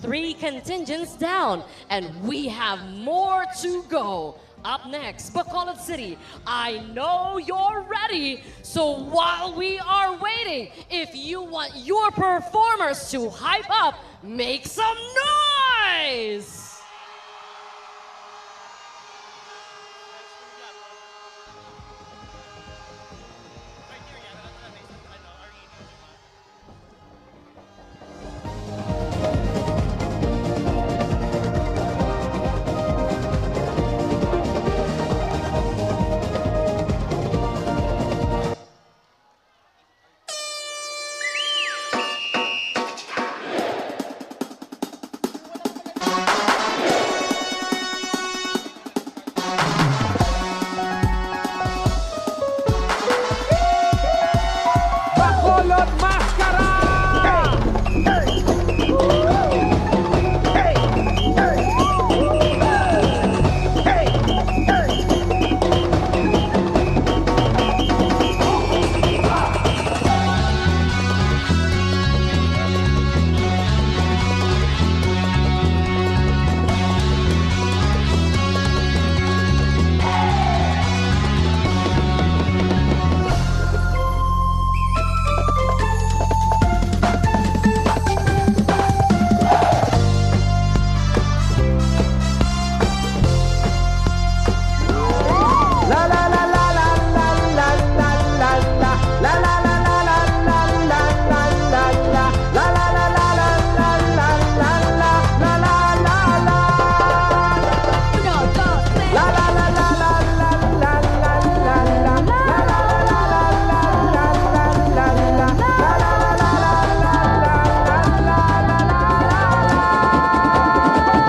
3 contingents down, and we have more to go. Up next, Bacolod City. I know you're ready. So while we are waiting, if you want your performers to hype up, make some noise! Bacolod Maskara!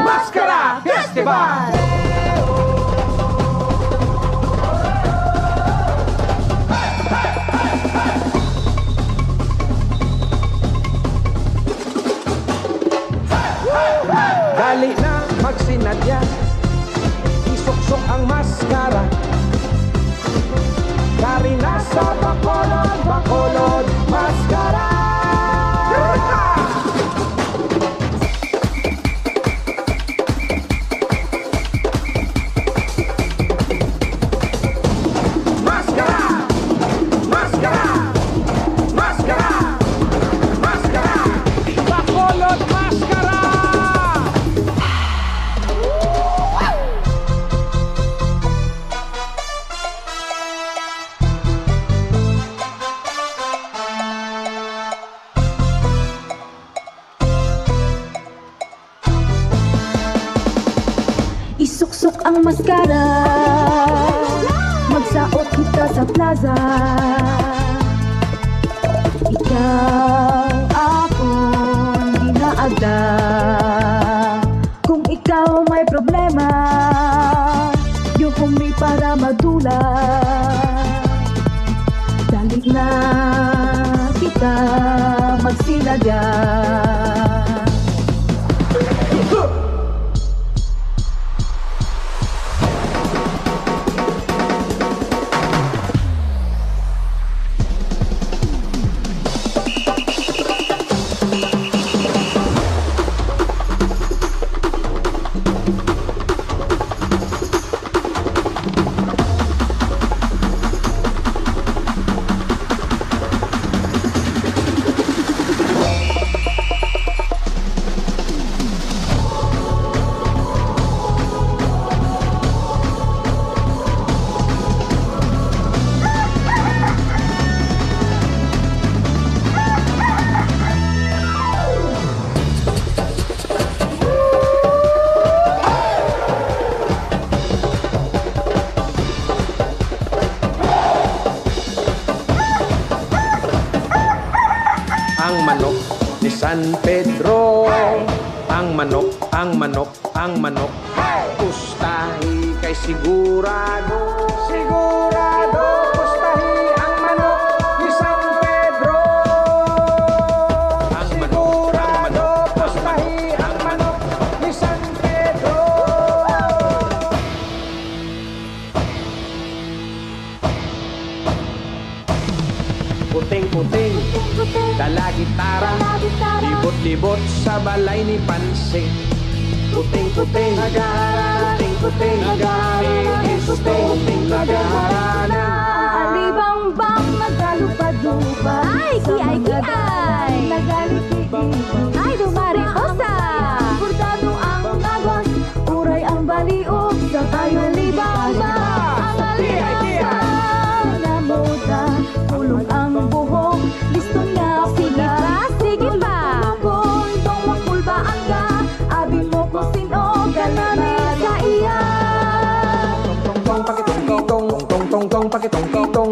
Maskara Festival! Dali na magsinadya, isuksok ang maskara. Dari na sa Bacolod, Bacolod Maskara! Maskara! Maskara! Maskara! Maskara! Bacolod Maskara! Isuksok ang maskara, magsaot kita sa plaza. Ikaw akong ginaagda. Kung ikaw may problema, yung humi para madula. Dali na kita magsinadya. Ang manok ni San Pedro, ang manok, ang manok, ang manok. Pustahi kay sigurado, sigurado. Pustahi ang manok ni San Pedro. Ang manok, ang manok, pustahi ang manok ni San Pedro. Puting-puting, dala gitara, Libot sa balay ni Pansing. Puting-puting nag-aaral, puting-puting nag-aaral, nag-aaral. Alibang-bang nagkalupad-lupad. Ay, kiay-kiay. Nagaliki-ibang. Ay, dumariposa. Bordado ang nagos, uray ang baliog sa tayo libang-bang. Ang alibang na moda, ulong ang buhok, listo nga Sige pa, sige pa. Kung makulbaan ka, abi mo kung sino ganami sa iya. Tong pakitong kitong, tong pakitong kitong,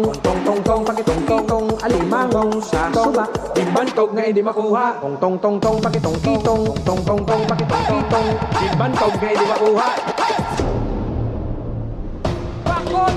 tong pakitong kitong, alimangong sa suba, imbantog nga hindi makuha. Tong pakitong kitong, tong pakitong kitong, imbantog nga hindi makuha. Bakolod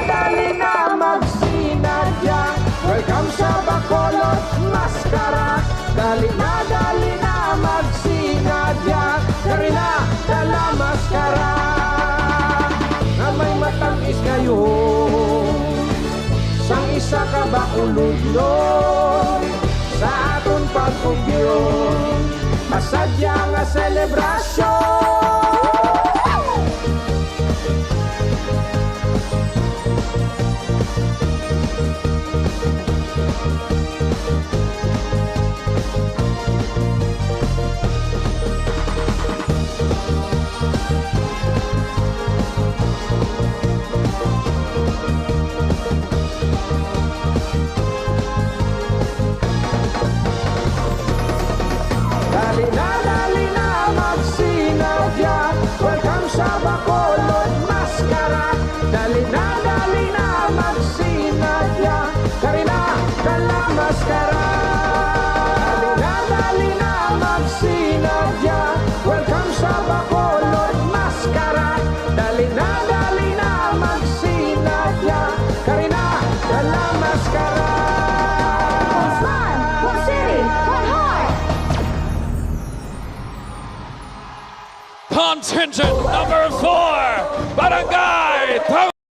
dali na magsinadya. Welcome sa Bacolod Maskara. Dali na magsinadya. Dari na dala maskara. Na may matamis kayo. Sang isa ka ba uludlon sa aton pagkugyon. Masadya nga selebrasyon. Dali na magsinadya. Welcome sa Bacolod Maskara. Dali na magsinadya. Dari na dala maskara. Dali na magsinadya. Welcome sa Bacolod Maskara. Dali na magsinadya. Dari na dala maskara. One, one city, one heart. Contingent number 4, Barangay